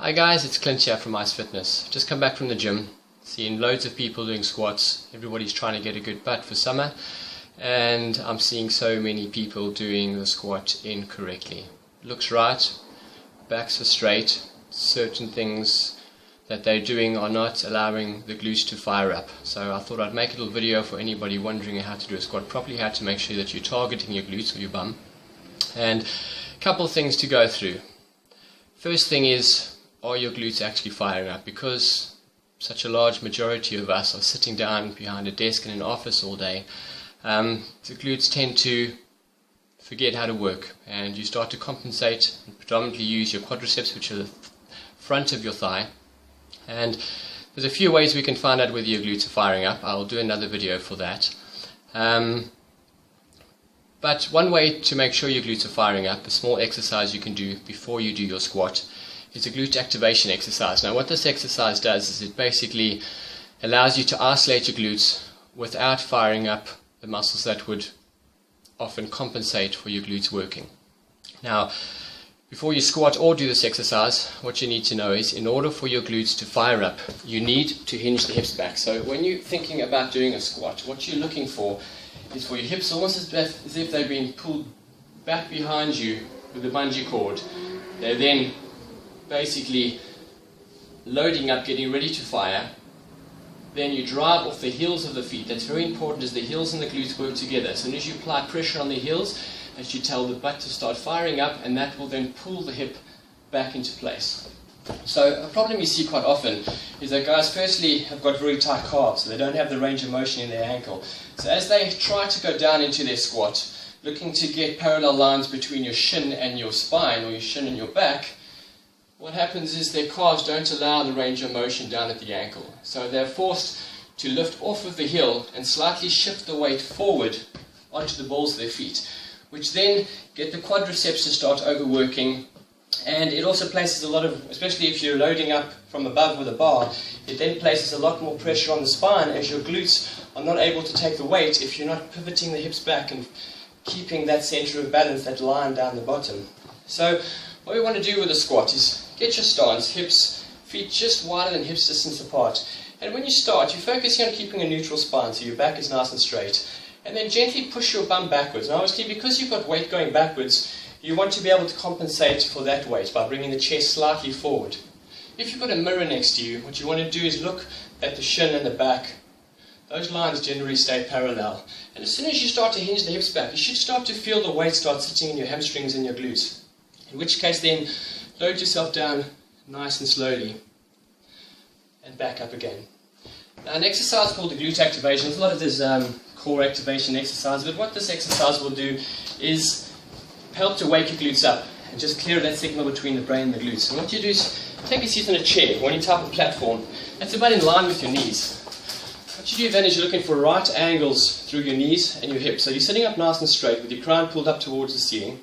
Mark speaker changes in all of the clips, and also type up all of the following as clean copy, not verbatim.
Speaker 1: Hi guys, it's Clint here from Ice Fitness. Just come back from the gym, seeing loads of people doing squats. Everybody's trying to get a good butt for summer, and I'm seeing so many people doing the squat incorrectly. Looks right, backs are straight, certain things that they're doing are not allowing the glutes to fire up. So I thought I'd make a little video for anybody wondering how to do a squat properly, how to make sure that you're targeting your glutes or your bum. And a couple of things to go through. First thing is, are your glutes actually firing up? Because such a large majority of us are sitting down behind a desk in an office all day, the glutes tend to forget how to work, and you start to compensate and predominantly use your quadriceps, which are the front of your thigh. And there's a few ways we can find out whether your glutes are firing up. I'll do another video for that. But one way to make sure your glutes are firing up, a small exercise you can do before you do your squat, is a glute activation exercise. Now what this exercise does is it basically allows you to isolate your glutes without firing up the muscles that would often compensate for your glutes working. Now before you squat or do this exercise, what you need to know is, in order for your glutes to fire up, you need to hinge the hips back. So when you're thinking about doing a squat, what you're looking for is for your hips almost as if they've been pulled back behind you with a bungee cord. They're then basically loading up, getting ready to fire. Then you drive off the heels of the feet. That's very important, as the heels and the glutes work together. As soon as you apply pressure on the heels, that you tell the butt to start firing up, and that will then pull the hip back into place. So a problem you see quite often is that guys firstly have got very tight calves, so they don't have the range of motion in their ankle. So as they try to go down into their squat, looking to get parallel lines between your shin and your spine, or your shin and your back, what happens is their calves don't allow the range of motion down at the ankle. So they're forced to lift off of the heel and slightly shift the weight forward onto the balls of their feet, which then get the quadriceps to start overworking. And it also places a lot of, especially if you're loading up from above with a bar, it then places a lot more pressure on the spine, as your glutes are not able to take the weight if you're not pivoting the hips back and keeping that center of balance, that line down the bottom. So what we want to do with a squat is get your stance, hips, feet just wider than hips distance apart. And when you start, you're focusing on keeping a neutral spine, so your back is nice and straight. And then gently push your bum backwards. Now obviously, because you've got weight going backwards, you want to be able to compensate for that weight by bringing the chest slightly forward. If you've got a mirror next to you, what you want to do is look at the shin and the back. Those lines generally stay parallel. And as soon as you start to hinge the hips back, you should start to feel the weight start sitting in your hamstrings and your glutes. In which case then, load yourself down nice and slowly and back up again. Now an exercise called the glute activation, there's a lot of this core activation exercise, but what this exercise will do is help to wake your glutes up and just clear that signal between the brain and the glutes. And what you do is take a seat on a chair or any type of platform that's about in line with your knees. What you do then is you're looking for right angles through your knees and your hips. So you're sitting up nice and straight with your crown pulled up towards the ceiling.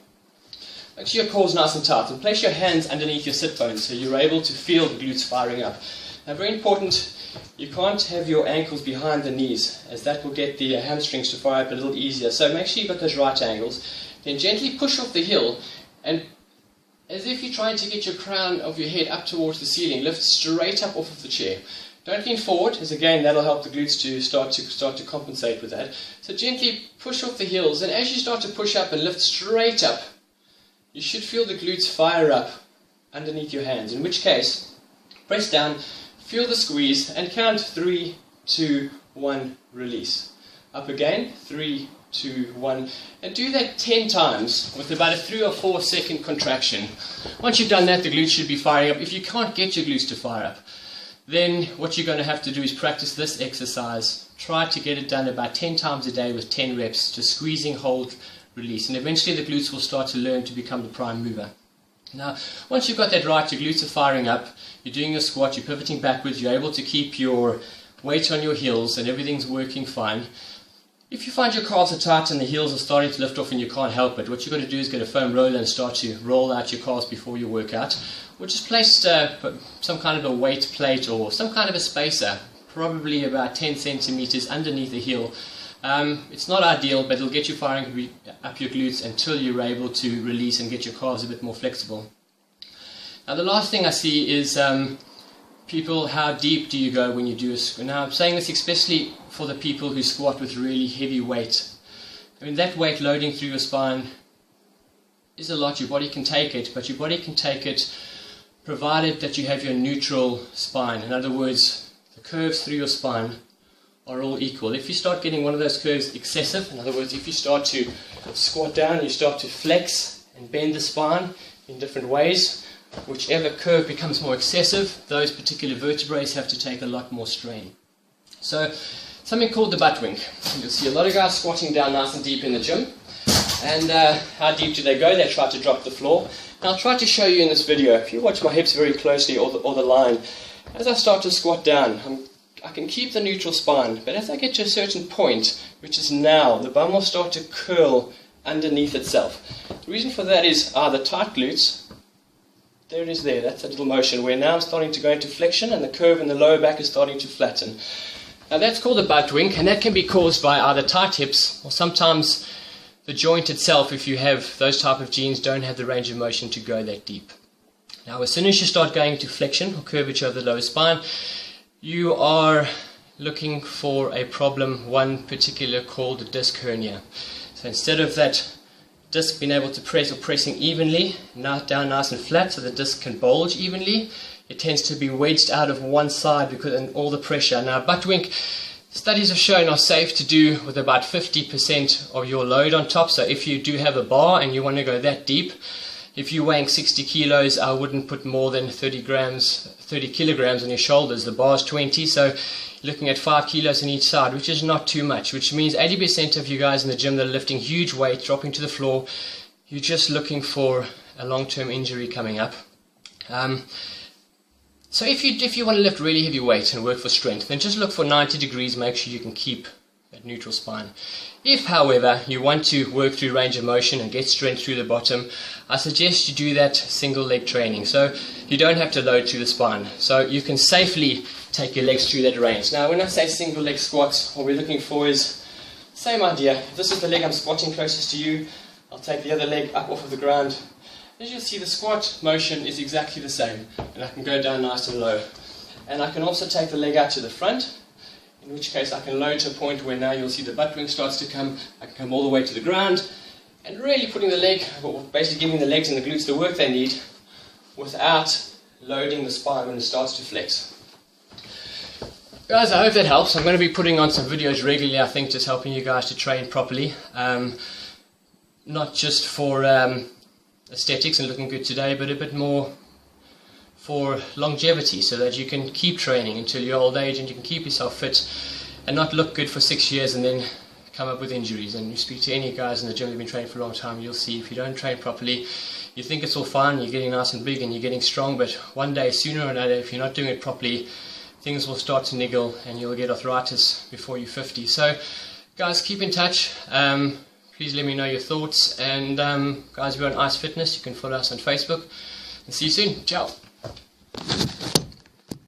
Speaker 1: Make sure your core's nice and tight, and place your hands underneath your sit bones so you're able to feel the glutes firing up. Now very important, you can't have your ankles behind the knees, as that will get the hamstrings to fire up a little easier. So make sure you've got those right angles. Then gently push off the heel, and as if you're trying to get your crown of your head up towards the ceiling, lift straight up off of the chair. Don't lean forward, as again that'll help the glutes to start to compensate with that. So gently push off the heels, and as you start to push up and lift straight up, you should feel the glutes fire up underneath your hands, in which case, press down, feel the squeeze, and count 3, 2, 1, release. Up again, 3, 2, 1, and do that 10 times with about a 3 or 4 second contraction. Once you've done that, the glutes should be firing up. If you can't get your glutes to fire up, then what you're going to have to do is practice this exercise. Try to get it done about 10 times a day with 10 reps, just squeezing, hold, release, and eventually the glutes will start to learn to become the prime mover. Now, once you've got that right, your glutes are firing up, you're doing your squat, you're pivoting backwards, you're able to keep your weight on your heels, and everything's working fine. If you find your calves are tight and the heels are starting to lift off and you can't help it, what you've got to do is get a foam roller and start to roll out your calves before you work out, or just place some kind of a weight plate or some kind of a spacer, probably about 10 centimeters underneath the heel. It's not ideal, but it'll get you firing up your glutes until you're able to release and get your calves a bit more flexible. Now the last thing I see is people, how deep do you go when you do a squat? Now I'm saying this especially for the people who squat with really heavy weight. I mean, that weight loading through your spine is a lot. Your body can take it, but your body can take it provided that you have your neutral spine. In other words, the curves through your spine are all equal. If you start getting one of those curves excessive, in other words, if you start to squat down, you start to flex and bend the spine in different ways, whichever curve becomes more excessive, those particular vertebrae have to take a lot more strain. So, something called the butt wink. You'll see a lot of guys squatting down nice and deep in the gym. And how deep do they go? They try to drop the floor. And I'll try to show you in this video, if you watch my hips very closely or the line, as I start to squat down, I can keep the neutral spine, but as I get to a certain point, which is now, the bum will start to curl underneath itself. The reason for that is the tight glutes. There it is there, that's a little motion where now I'm starting to go into flexion and the curve in the lower back is starting to flatten. Now that's called a butt wink, and that can be caused by either tight hips or sometimes the joint itself, if you have those type of genes, don't have the range of motion to go that deep. Now as soon as you start going to flexion or curvature of the lower spine, you are looking for a problem, one particular called a disc hernia. So instead of that disc being able to press or pressing evenly, now down nice and flat so the disc can bulge evenly, it tends to be wedged out of one side because of all the pressure. Now butt wink, studies have shown, are safe to do with about 50% of your load on top. So if you do have a bar and you want to go that deep, if you're weighing 60 kilos, I wouldn't put more than 30 kilograms on your shoulders. The bar is 20, so you're looking at 5 kilos on each side, which is not too much, which means 80% of you guys in the gym that are lifting huge weight, dropping to the floor, you're just looking for a long-term injury coming up. So if you want to lift really heavy weight and work for strength, then just look for 90 degrees, make sure you can keep that neutral spine. If, however, you want to work through range of motion and get strength through the bottom, I suggest you do that single leg training. So you don't have to load through the spine. So you can safely take your legs through that range. Now when I say single leg squats, what we're looking for is same idea. If this is the leg I'm squatting closest to you, I'll take the other leg up off of the ground. As you'll see, the squat motion is exactly the same, and I can go down nice and low. And I can also take the leg out to the front, in which case I can load to a point where now you'll see the butt wink starts to come. I can come all the way to the ground, and really putting the leg, or basically giving the legs and the glutes the work they need, without loading the spine when it starts to flex. Guys, I hope that helps. I'm going to be putting on some videos regularly, I think, just helping you guys to train properly. Not just for aesthetics and looking good today, but a bit more for longevity, so that you can keep training until your old age and you can keep yourself fit and not look good for 6 years and then come up with injuries. And you speak to any guys in the gym who've been training for a long time, you'll see if you don't train properly, you think it's all fine, you're getting nice and big and you're getting strong, but one day, sooner or later, if you're not doing it properly, things will start to niggle and you'll get arthritis before you're 50. So guys, keep in touch. Please let me know your thoughts, and guys, we're on Ice Fitness. You can follow us on Facebook, and see you soon. Ciao.